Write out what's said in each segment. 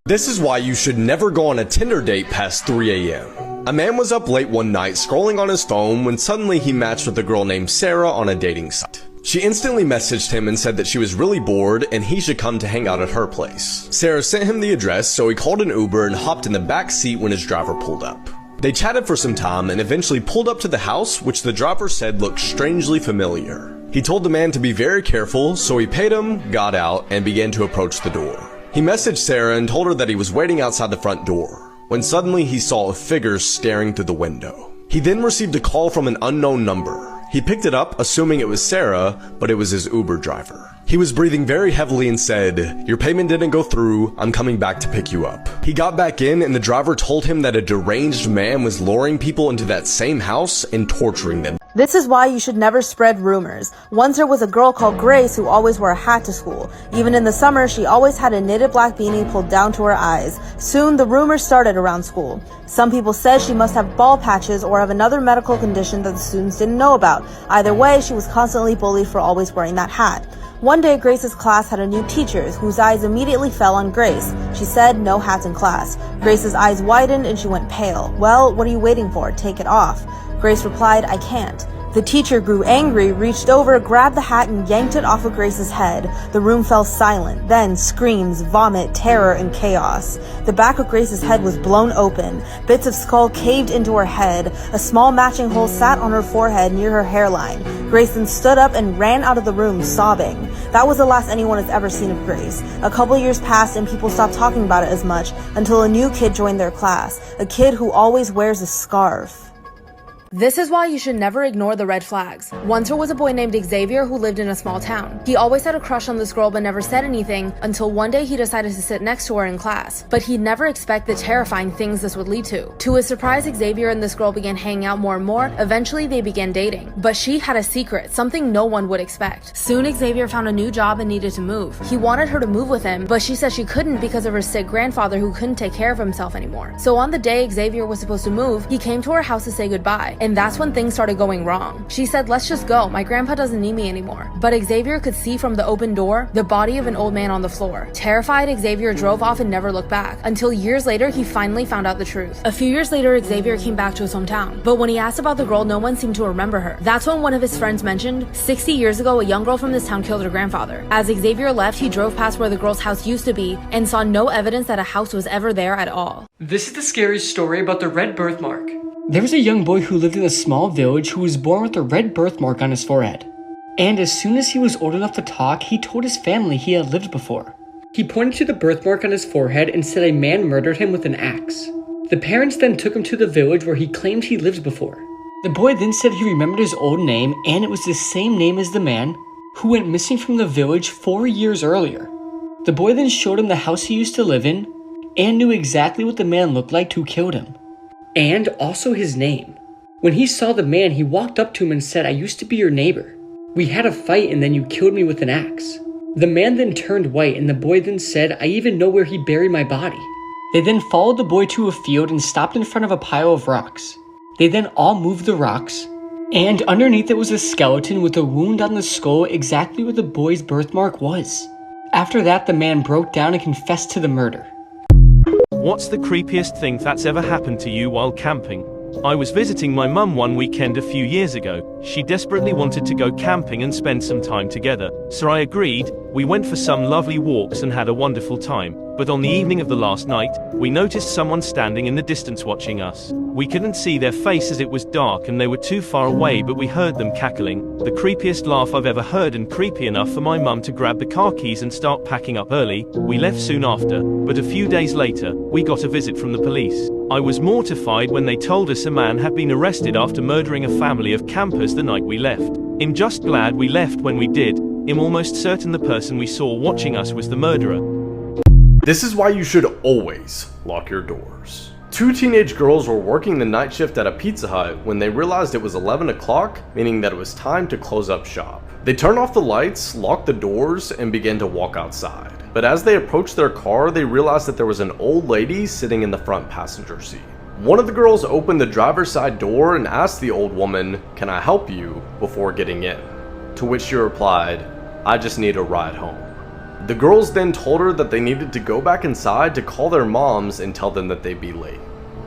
This is why you should never go on a Tinder date past 3 a.m. A man was up late one night scrolling on his phone when suddenly he matched with a girl named Sarah on a dating site. She instantly messaged him and said that she was really bored and he should come to hang out at her place. Sarah sent him the address, so he called an Uber and hopped in the back seat when his driver pulled up. They chatted for some time and eventually pulled up to the house, which the driver said looked strangely familiar. He told the man to be very careful, so he paid him, got out, and began to approach the door. He messaged Sarah and told her that he was waiting outside the front door, when suddenly he saw a figure staring through the window. He then received a call from an unknown number. He picked it up, assuming it was Sarah, but it was his Uber driver. He was breathing very heavily and said, "Your payment didn't go through, I'm coming back to pick you up." He got back in and the driver told him that a deranged man was luring people into that same house and torturing them. This is why you should never spread rumors. Once there was a girl called Grace who always wore a hat to school. Even in the summer, she always had a knitted black beanie pulled down to her eyes. Soon, the rumors started around school. Some people said she must have bald patches or have another medical condition that the students didn't know about. Either way, she was constantly bullied for always wearing that hat. One day, Grace's class had a new teacher whose eyes immediately fell on Grace. She said, "No hats in class." Grace's eyes widened and she went pale. "Well, what are you waiting for? Take it off." Grace replied, "I can't." The teacher grew angry, reached over, grabbed the hat, and yanked it off of Grace's head. The room fell silent. Then screams, vomit, terror, and chaos. The back of Grace's head was blown open. Bits of skull caved into her head. A small matching hole sat on her forehead near her hairline. Grace then stood up and ran out of the room, sobbing. That was the last anyone has ever seen of Grace. A couple years passed and people stopped talking about it as much until a new kid joined their class. A kid who always wears a scarf. This is why you should never ignore the red flags. Once there was a boy named Xavier who lived in a small town. He always had a crush on this girl but never said anything until one day he decided to sit next to her in class. But he'd never expect the terrifying things this would lead to. To his surprise, Xavier and this girl began hanging out more and more. Eventually, they began dating. But she had a secret, something no one would expect. Soon, Xavier found a new job and needed to move. He wanted her to move with him, but she said she couldn't because of her sick grandfather who couldn't take care of himself anymore. So on the day Xavier was supposed to move, he came to her house to say goodbye. And that's when things started going wrong. She said, "Let's just go. My grandpa doesn't need me anymore." But Xavier could see from the open door the body of an old man on the floor. Terrified, Xavier drove off and never looked back. Until years later, he finally found out the truth. A few years later, Xavier came back to his hometown. But when he asked about the girl, no one seemed to remember her. That's when one of his friends mentioned, 60 years ago, a young girl from this town killed her grandfather. As Xavier left, he drove past where the girl's house used to be and saw no evidence that a house was ever there at all. This is the scariest story about the red birthmark. There was a young boy who lived in a small village who was born with a red birthmark on his forehead. And as soon as he was old enough to talk, he told his family he had lived before. He pointed to the birthmark on his forehead and said a man murdered him with an axe. The parents then took him to the village where he claimed he lived before. The boy then said he remembered his old name, and it was the same name as the man who went missing from the village 4 years earlier. The boy then showed him the house he used to live in and knew exactly what the man looked like who killed him. And also his name. When he saw the man, he walked up to him and said, "I used to be your neighbor. We had a fight and then you killed me with an axe." The man then turned white and the boy then said, "I even know where he buried my body." They then followed the boy to a field and stopped in front of a pile of rocks. They then all moved the rocks, and underneath it was a skeleton with a wound on the skull exactly where the boy's birthmark was. After that, the man broke down and confessed to the murder. What's the creepiest thing that's ever happened to you while camping? I was visiting my mum one weekend a few years ago. She desperately wanted to go camping and spend some time together, so I agreed. We went for some lovely walks and had a wonderful time. But on the evening of the last night, we noticed someone standing in the distance watching us. We couldn't see their face as it was dark and they were too far away, but we heard them cackling. The creepiest laugh I've ever heard, and creepy enough for my mum to grab the car keys and start packing up early. We left soon after, but a few days later, we got a visit from the police. I was mortified when they told us a man had been arrested after murdering a family of campers the night we left. I'm just glad we left when we did. I'm almost certain the person we saw watching us was the murderer. This is why you should always lock your doors. Two teenage girls were working the night shift at a Pizza Hut when they realized it was 11 o'clock, meaning that it was time to close up shop. They turned off the lights, locked the doors, and began to walk outside. But as they approached their car, they realized that there was an old lady sitting in the front passenger seat. One of the girls opened the driver's side door and asked the old woman, "Can I help you?" before getting in. To which she replied, "I just need a ride home." The girls then told her that they needed to go back inside to call their moms and tell them that they'd be late.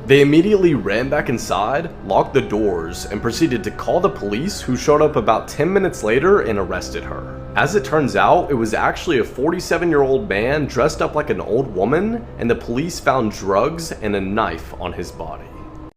They immediately ran back inside, locked the doors, and proceeded to call the police, who showed up about 10 minutes later and arrested her. As it turns out, it was actually a 47-year-old man dressed up like an old woman, and the police found drugs and a knife on his body.